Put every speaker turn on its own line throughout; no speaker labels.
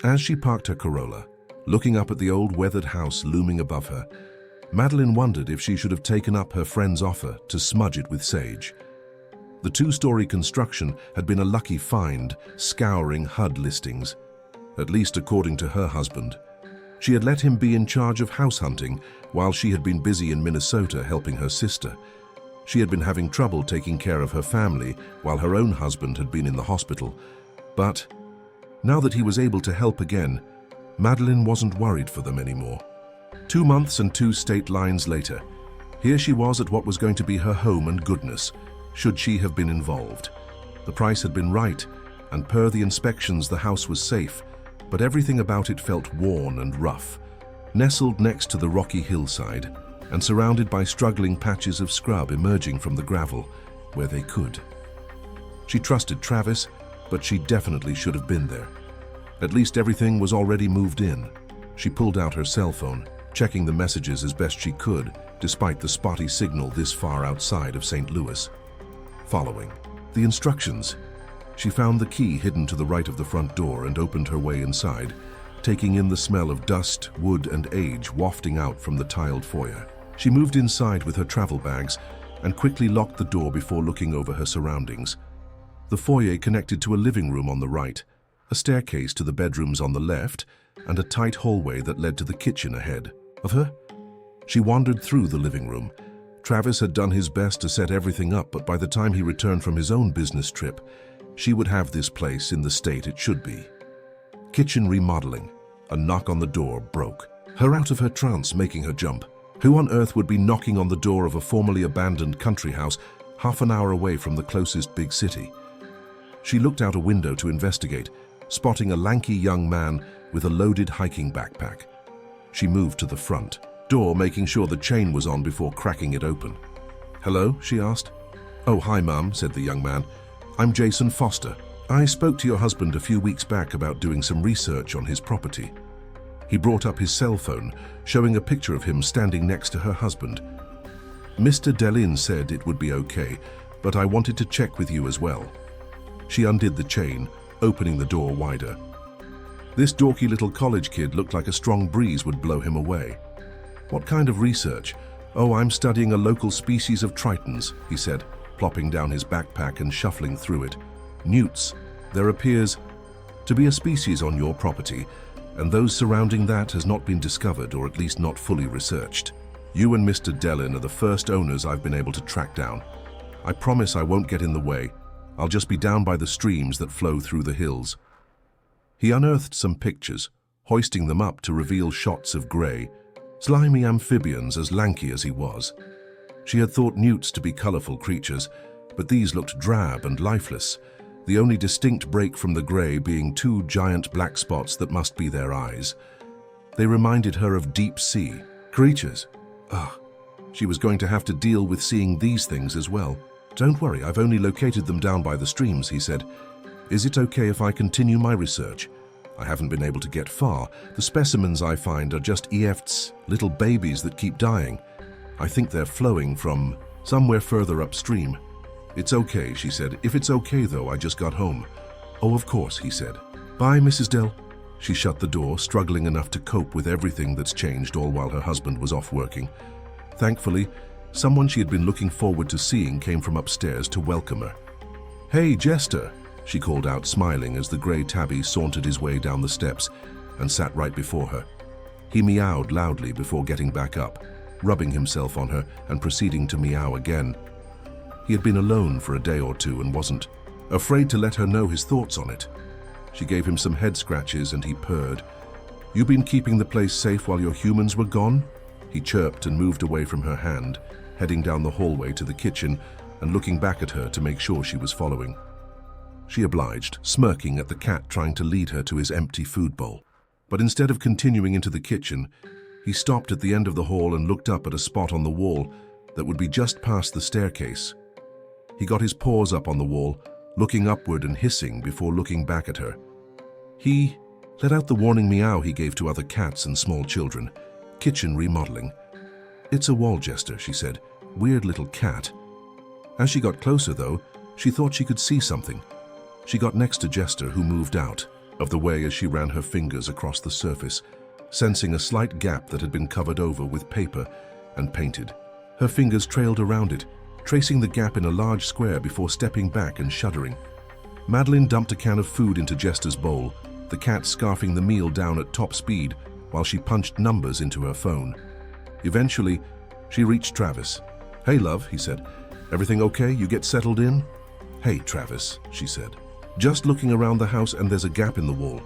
As she parked her Corolla, looking up at the old weathered house looming above her, Madeline wondered if she should have taken up her friend's offer to smudge it with sage. The two-story construction had been a lucky find, scouring HUD listings, at least according to her husband. She had let him be in charge of house hunting while she had been busy in Minnesota helping her sister. She had been having trouble taking care of her family while her own husband had been in the hospital. But now that he was able to help again, Madeline wasn't worried for them anymore. 2 months and 2 state lines later, here she was at what was going to be her home and goodness, should she have been involved. The price had been right, and per the inspections the house was safe, but everything about it felt worn and rough. Nestled next to the rocky hillside, and surrounded by struggling patches of scrub emerging from the gravel, where they could. She trusted Travis, but she definitely should have been there. At least everything was already moved in. She pulled out her cell phone, checking the messages as best she could, despite the spotty signal this far outside of St. Louis. Following the instructions, she found the key hidden to the right of the front door and opened her way inside, taking in the smell of dust, wood, and age wafting out from the tiled foyer. She moved inside with her travel bags and quickly locked the door before looking over her surroundings. The foyer connected to a living room on the right, a staircase to the bedrooms on the left, and a tight hallway that led to the kitchen ahead of her. She wandered through the living room. Travis had done his best to set everything up, but by the time he returned from his own business trip, she would have this place in the state it should be. Kitchen remodeling. A knock on the door broke her out of her trance, making her jump. Who on earth would be knocking on the door of a formerly abandoned country house half an hour away from the closest big city? She looked out a window to investigate, spotting a lanky young man with a loaded hiking backpack. She moved to the front door, making sure the chain was on before cracking it open. "Hello?" she asked. "Oh, hi, Mum," said the young man. "I'm Jason Foster. I spoke to your husband a few weeks back about doing some research on his property." He brought up his cell phone, showing a picture of him standing next to her husband. "Mr. Delin said it would be okay, but I wanted to check with you as well." She undid the chain, opening the door wider. This dorky little college kid looked like a strong breeze would blow him away. "What kind of research?" "Oh, I'm studying a local species of tritons," he said, plopping down his backpack and shuffling through it. "Newts. There appears to be a species on your property, and those surrounding that has not been discovered, or at least not fully researched. You and Mr. Delin are the first owners I've been able to track down. I promise I won't get in the way. I'll just be down by the streams that flow through the hills." He unearthed some pictures, hoisting them up to reveal shots of grey, slimy amphibians as lanky as he was. She had thought newts to be colourful creatures, but these looked drab and lifeless, the only distinct break from the grey being 2 giant black spots that must be their eyes. They reminded her of deep-sea creatures. She was going to have to deal with seeing these things as well. "Don't worry, I've only located them down by the streams," he said. "Is it okay if I continue my research? I haven't been able to get far. The specimens I find are just EFTs, little babies that keep dying. I think they're flowing from somewhere further upstream." "It's okay," she said. "If it's okay, though, I just got home." "Oh, of course," he said. "Bye, Mrs. Dell." She shut the door, struggling enough to cope with everything that's changed, all while her husband was off working. Thankfully, someone she had been looking forward to seeing came from upstairs to welcome her. "Hey, Jester," she called out, smiling as the grey tabby sauntered his way down the steps and sat right before her. He meowed loudly before getting back up, rubbing himself on her and proceeding to meow again. He had been alone for a day or two and wasn't afraid to let her know his thoughts on it. She gave him some head scratches and he purred. "You been keeping the place safe while your humans were gone?" He chirped and moved away from her hand, heading down the hallway to the kitchen and looking back at her to make sure she was following. She obliged, smirking at the cat trying to lead her to his empty food bowl. But instead of continuing into the kitchen, he stopped at the end of the hall and looked up at a spot on the wall that would be just past the staircase. He got his paws up on the wall, looking upward and hissing before looking back at her. He let out the warning meow he gave to other cats and small children. "Kitchen remodeling." "It's a wall jester," she said. "Weird little cat." As she got closer, though, she thought she could see something. She got next to Jester, who moved out, of the way as she ran her fingers across the surface, sensing a slight gap that had been covered over with paper and painted. Her fingers trailed around it, tracing the gap in a large square before stepping back and shuddering. Madeline dumped a can of food into Jester's bowl, the cat scarfing the meal down at top speed while she punched numbers into her phone. Eventually, she reached Travis. "Hey, love," he said. "Everything okay? You get settled in?" "Hey, Travis," she said. "Just looking around the house and there's a gap in the wall."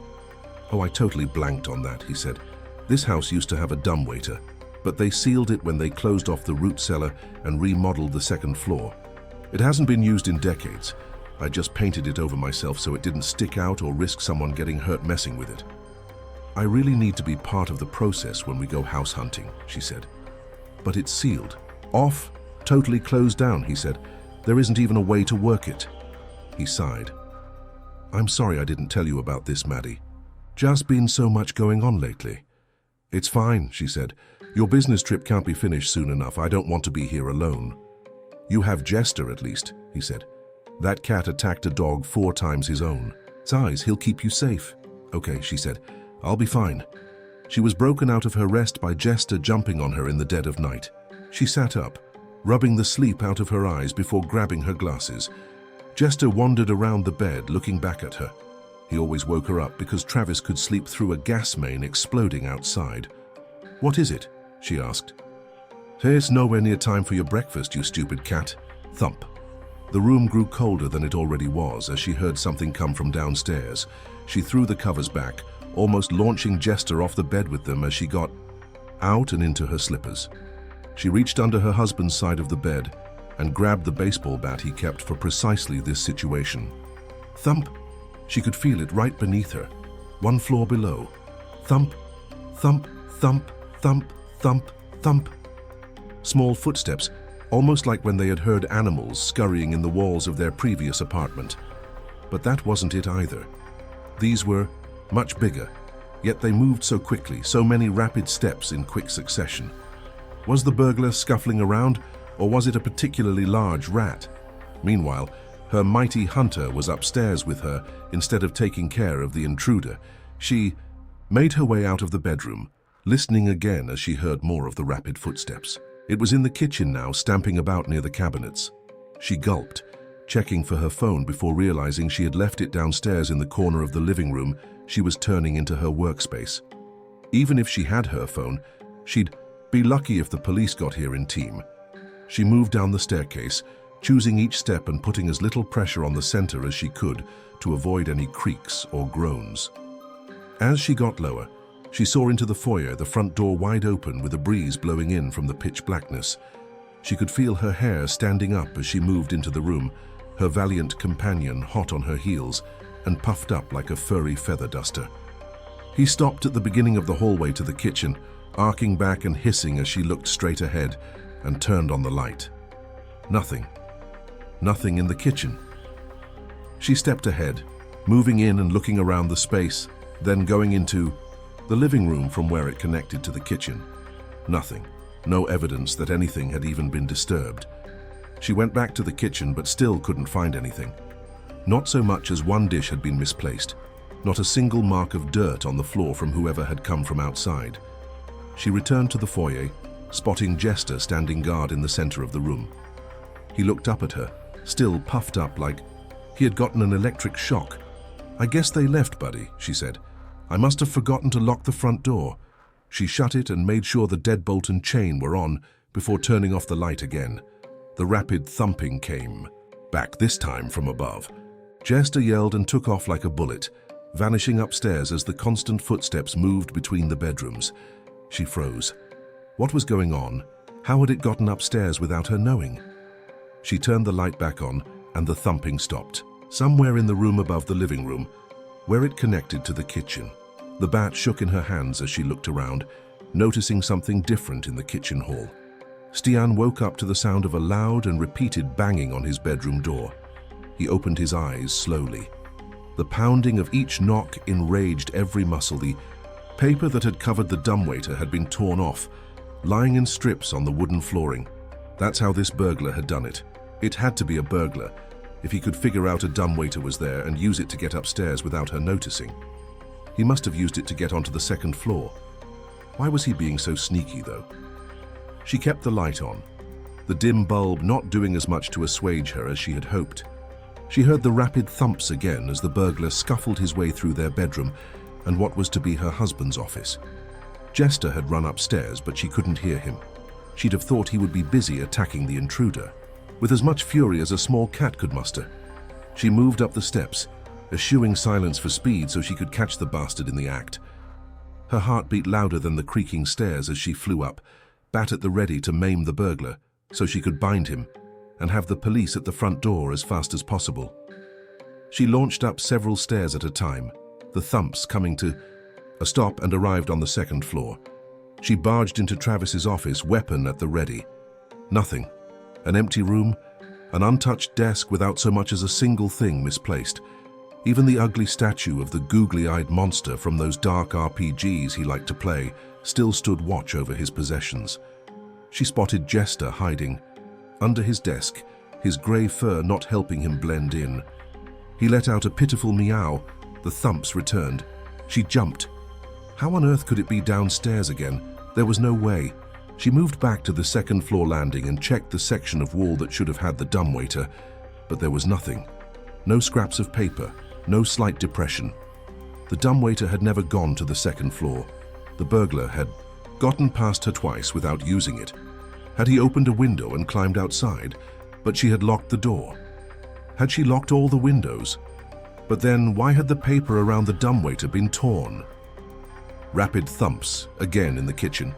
"Oh, I totally blanked on that," he said. "This house used to have a dumbwaiter, but they sealed it when they closed off the root cellar and remodeled the second floor. It hasn't been used in decades. I just painted it over myself so it didn't stick out or risk someone getting hurt messing with it." "I really need to be part of the process when we go house hunting," she said. "But it's sealed. Off, totally closed down," he said. "There isn't even a way to work it." He sighed. "I'm sorry I didn't tell you about this, Maddie. Just been so much going on lately." "It's fine," she said. "Your business trip can't be finished soon enough. I don't want to be here alone." "You have Jester at least," he said. "That cat attacked a dog 4 times his own size. He'll keep you safe." "Okay," she said. "I'll be fine." She was broken out of her rest by Jester jumping on her in the dead of night. She sat up, rubbing the sleep out of her eyes before grabbing her glasses. Jester wandered around the bed, looking back at her. He always woke her up because Travis could sleep through a gas main exploding outside. "What is it?" she asked. "Hey, it's nowhere near time for your breakfast, you stupid cat." Thump. The room grew colder than it already was as she heard something come from downstairs. She threw the covers back, almost launching Jester off the bed with them as she got out and into her slippers. She reached under her husband's side of the bed and grabbed the baseball bat he kept for precisely this situation. Thump! She could feel it right beneath her, 1 floor below. Thump, thump, thump, thump, thump, thump. Small footsteps, almost like when they had heard animals scurrying in the walls of their previous apartment. But that wasn't it either. These were much bigger, yet they moved so quickly, so many rapid steps in quick succession. Was the burglar scuffling around, or was it a particularly large rat? Meanwhile, her mighty hunter was upstairs with her instead of taking care of the intruder. She made her way out of the bedroom, listening again as she heard more of the rapid footsteps. It was in the kitchen now, stamping about near the cabinets. She gulped, checking for her phone before realizing she had left it downstairs in the corner of the living room she was turning into her workspace. Even if she had her phone, she'd be lucky if the police got here in time. She moved down the staircase, choosing each step and putting as little pressure on the center as she could to avoid any creaks or groans. As she got lower, she saw into the foyer, the front door wide open with a breeze blowing in from the pitch blackness. She could feel her hair standing up as she moved into the room, her valiant companion hot on her heels and puffed up like a furry feather duster. He stopped at the beginning of the hallway to the kitchen, arcing back and hissing as she looked straight ahead and turned on the light. Nothing. Nothing in the kitchen. She stepped ahead, moving in and looking around the space, then going into the living room from where it connected to the kitchen. Nothing. No evidence that anything had even been disturbed. She went back to the kitchen but still couldn't find anything. Not so much as one dish had been misplaced. Not a single mark of dirt on the floor from whoever had come from outside. She returned to the foyer, spotting Jester standing guard in the center of the room. He looked up at her, still puffed up like he had gotten an electric shock. "I guess they left, buddy," she said. "I must have forgotten to lock the front door." She shut it and made sure the deadbolt and chain were on before turning off the light again. The rapid thumping came, back this time from above. Jester yelled and took off like a bullet, vanishing upstairs as the constant footsteps moved between the bedrooms. She froze. What was going on? How had it gotten upstairs without her knowing? She turned the light back on and the thumping stopped, somewhere in the room above the living room, where it connected to the kitchen. The bat shook in her hands as she looked around, noticing something different in the kitchen hall. Stian woke up to the sound of a loud and repeated banging on his bedroom door. He opened his eyes slowly. The pounding of each knock enraged every muscle. The paper that had covered the dumbwaiter had been torn off, lying in strips on the wooden flooring. That's how this burglar had done it. It had to be a burglar. If he could figure out a dumbwaiter was there and use it to get upstairs without her noticing. He must have used it to get onto the second floor. Why was he being so sneaky, though? She kept the light on, the dim bulb not doing as much to assuage her as she had hoped. She heard the rapid thumps again as the burglar scuffled his way through their bedroom and what was to be her husband's office. Jester had run upstairs, but she couldn't hear him. She'd have thought he would be busy attacking the intruder, with as much fury as a small cat could muster. She moved up the steps, eschewing silence for speed so she could catch the bastard in the act. Her heart beat louder than the creaking stairs as she flew up, bat at the ready to maim the burglar so she could bind him and have the police at the front door as fast as possible. She launched up several stairs at a time, the thumps coming to a stop, and arrived on the second floor. She barged into Travis's office, weapon at the ready. Nothing. An empty room, an untouched desk without so much as a single thing misplaced. Even the ugly statue of the googly-eyed monster from those dark RPGs he liked to play still stood watch over his possessions. She spotted Jester hiding under his desk, his grey fur not helping him blend in. He let out a pitiful meow. The thumps returned. She jumped. How on earth could it be downstairs again? There was no way. She moved back to the second floor landing and checked the section of wall that should have had the dumbwaiter, but there was nothing. No scraps of paper, no slight depression. The dumbwaiter had never gone to the second floor. The burglar had gotten past her twice without using it. Had he opened a window and climbed outside? But she had locked the door. Had she locked all the windows? But then why had the paper around the dumbwaiter been torn? Rapid thumps again in the kitchen.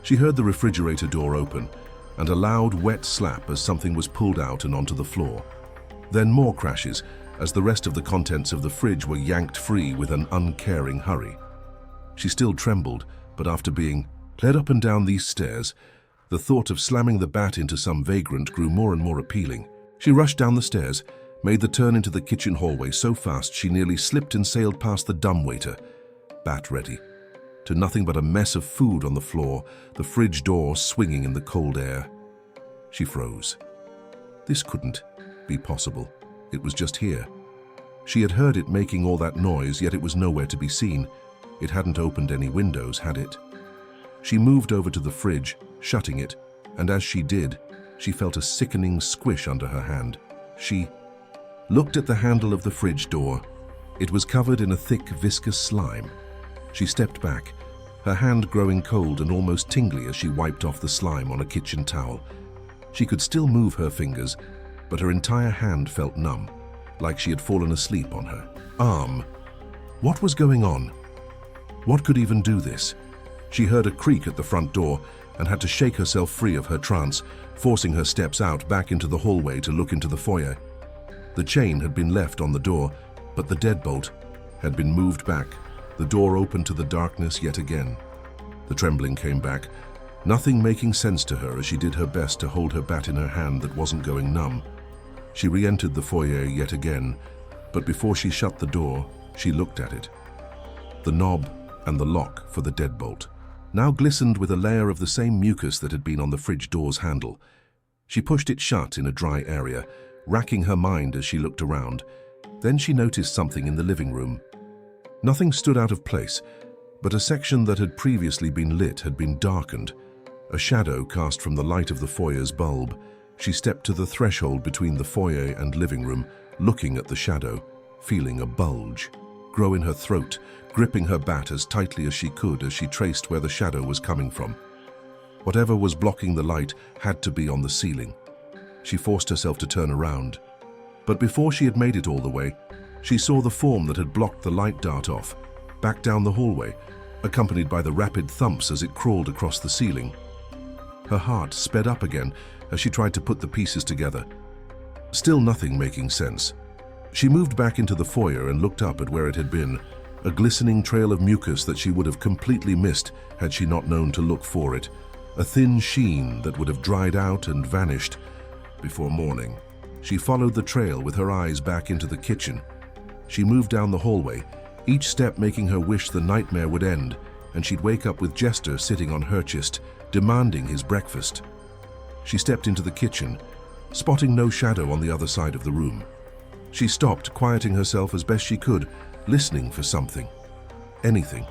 She heard the refrigerator door open and a loud, wet slap as something was pulled out and onto the floor. Then more crashes as the rest of the contents of the fridge were yanked free with an uncaring hurry. She still trembled, but after being led up and down these stairs, the thought of slamming the bat into some vagrant grew more and more appealing. She rushed down the stairs, made the turn into the kitchen hallway so fast she nearly slipped and sailed past the dumbwaiter, bat ready, to nothing but a mess of food on the floor, the fridge door swinging in the cold air. She froze. This couldn't be possible. It was just here. She had heard it making all that noise, yet it was nowhere to be seen. It hadn't opened any windows, had it? She moved over to the fridge, shutting it, and as she did, she felt a sickening squish under her hand. She looked at the handle of the fridge door. It was covered in a thick, viscous slime. She stepped back, her hand growing cold and almost tingly as she wiped off the slime on a kitchen towel. She could still move her fingers, but her entire hand felt numb, like she had fallen asleep on her arm. What was going on? What could even do this? She heard a creak at the front door and had to shake herself free of her trance, forcing her steps out back into the hallway to look into the foyer. The chain had been left on the door, but the deadbolt had been moved back. The door opened to the darkness yet again. The trembling came back, nothing making sense to her as she did her best to hold her bat in her hand that wasn't going numb. She re-entered the foyer yet again, but before she shut the door, she looked at it. The knob and the lock for the deadbolt now glistened with a layer of the same mucus that had been on the fridge door's handle. She pushed it shut in a dry area, racking her mind as she looked around. Then she noticed something in the living room. Nothing stood out of place, but a section that had previously been lit had been darkened. A shadow cast from the light of the foyer's bulb. She stepped to the threshold between the foyer and living room, looking at the shadow, feeling a bulge grow in her throat, gripping her bat as tightly as she could as she traced where the shadow was coming from. Whatever was blocking the light had to be on the ceiling. She forced herself to turn around. But before she had made it all the way, she saw the form that had blocked the light dart off, back down the hallway, accompanied by the rapid thumps as it crawled across the ceiling. Her heart sped up again as she tried to put the pieces together. Still nothing making sense. She moved back into the foyer and looked up at where it had been, a glistening trail of mucus that she would have completely missed had she not known to look for it, a thin sheen that would have dried out and vanished before morning. She followed the trail with her eyes back into the kitchen. She moved down the hallway, each step making her wish the nightmare would end and she'd wake up with Jester sitting on her chest, demanding his breakfast. She stepped into the kitchen, spotting no shadow on the other side of the room. She stopped, quieting herself as best she could, listening for something. Anything.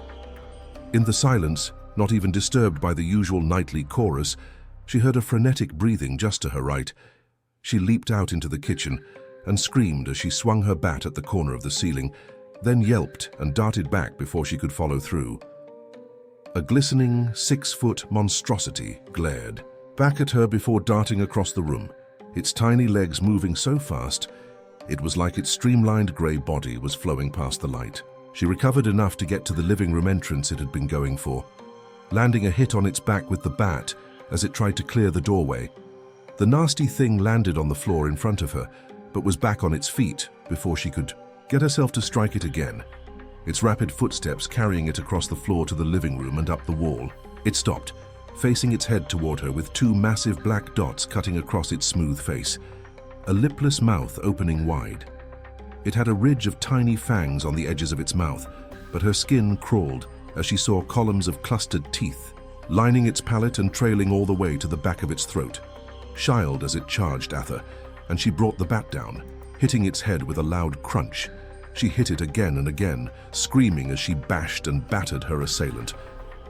In the silence, not even disturbed by the usual nightly chorus, she heard a frenetic breathing just to her right. She leaped out into the kitchen and screamed as she swung her bat at the corner of the ceiling, then yelped and darted back before she could follow through. A glistening 6-foot monstrosity glared back at her before darting across the room, its tiny legs moving so fast it was like its streamlined grey body was flowing past the light. She recovered enough to get to the living room entrance it had been going for, landing a hit on its back with the bat as it tried to clear the doorway. The nasty thing landed on the floor in front of her, but was back on its feet before she could get herself to strike it again, its rapid footsteps carrying it across the floor to the living room and up the wall. It stopped, facing its head toward her with 2 massive black dots cutting across its smooth face, a lipless mouth opening wide. It had a ridge of tiny fangs on the edges of its mouth, but her skin crawled as she saw columns of clustered teeth, lining its palate and trailing all the way to the back of its throat. Shield as it charged at her, and she brought the bat down, hitting its head with a loud crunch. She hit it again and again, screaming as she bashed and battered her assailant,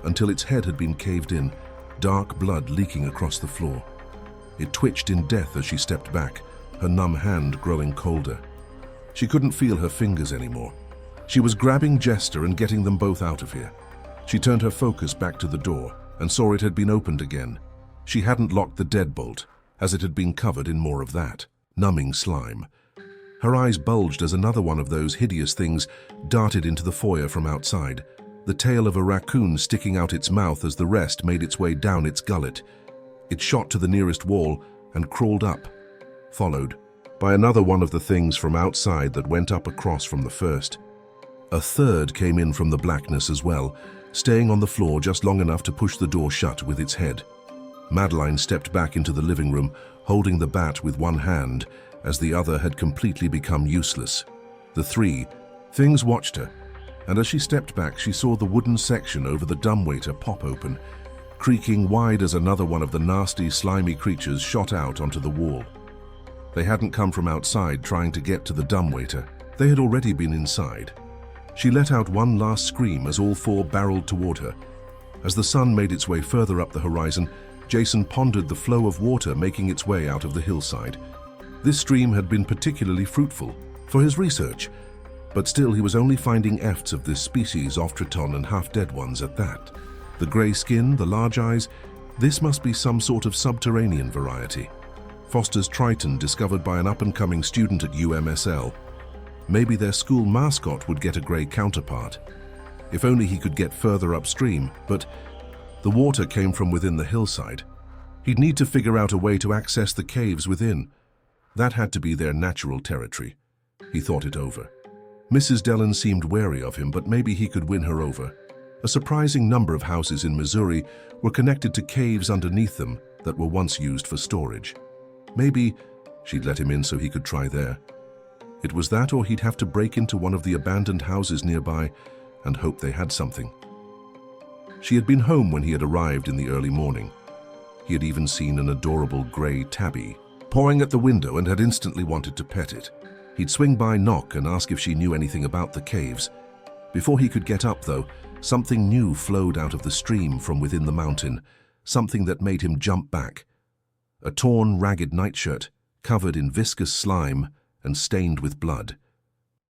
until its head had been caved in, dark blood leaking across the floor. It twitched in death as she stepped back, her numb hand growing colder. She couldn't feel her fingers anymore. She was grabbing Jester and getting them both out of here. She turned her focus back to the door and saw it had been opened again. She hadn't locked the deadbolt, as it had been covered in more of that numbing slime. Her eyes bulged as another one of those hideous things darted into the foyer from outside, the tail of a raccoon sticking out its mouth as the rest made its way down its gullet. It shot to the nearest wall and crawled up, followed by another one of the things from outside that went up across from the first. A third came in from the blackness as well, staying on the floor just long enough to push the door shut with its head. Madeline stepped back into the living room, holding the bat with one hand, as the other had completely become useless. The 3 things watched her, and as she stepped back, she saw the wooden section over the dumbwaiter pop open, creaking wide as another one of the nasty, slimy creatures shot out onto the wall. They hadn't come from outside trying to get to the dumbwaiter. They had already been inside. She let out one last scream as all 4 barreled toward her. As the sun made its way further up the horizon, Jason pondered the flow of water making its way out of the hillside. This stream had been particularly fruitful for his research, but still he was only finding efts of this species, Ophtriton and half-dead ones at that. The grey skin, the large eyes, this must be some sort of subterranean variety. Foster's Triton discovered by an up-and-coming student at UMSL. Maybe their school mascot would get a grey counterpart. If only he could get further upstream, but the water came from within the hillside. He'd need to figure out a way to access the caves within. That had to be their natural territory. He thought it over. Mrs. Dellen seemed wary of him, but maybe he could win her over. A surprising number of houses in Missouri were connected to caves underneath them that were once used for storage. Maybe she'd let him in so he could try there. It was that, or he'd have to break into one of the abandoned houses nearby and hope they had something. She had been home when he had arrived in the early morning. He had even seen an adorable grey tabby pawing at the window and had instantly wanted to pet it. He'd swing by, knock, and ask if she knew anything about the caves. Before he could get up, though, something new flowed out of the stream from within the mountain, something that made him jump back. A torn, ragged nightshirt, covered in viscous slime and stained with blood.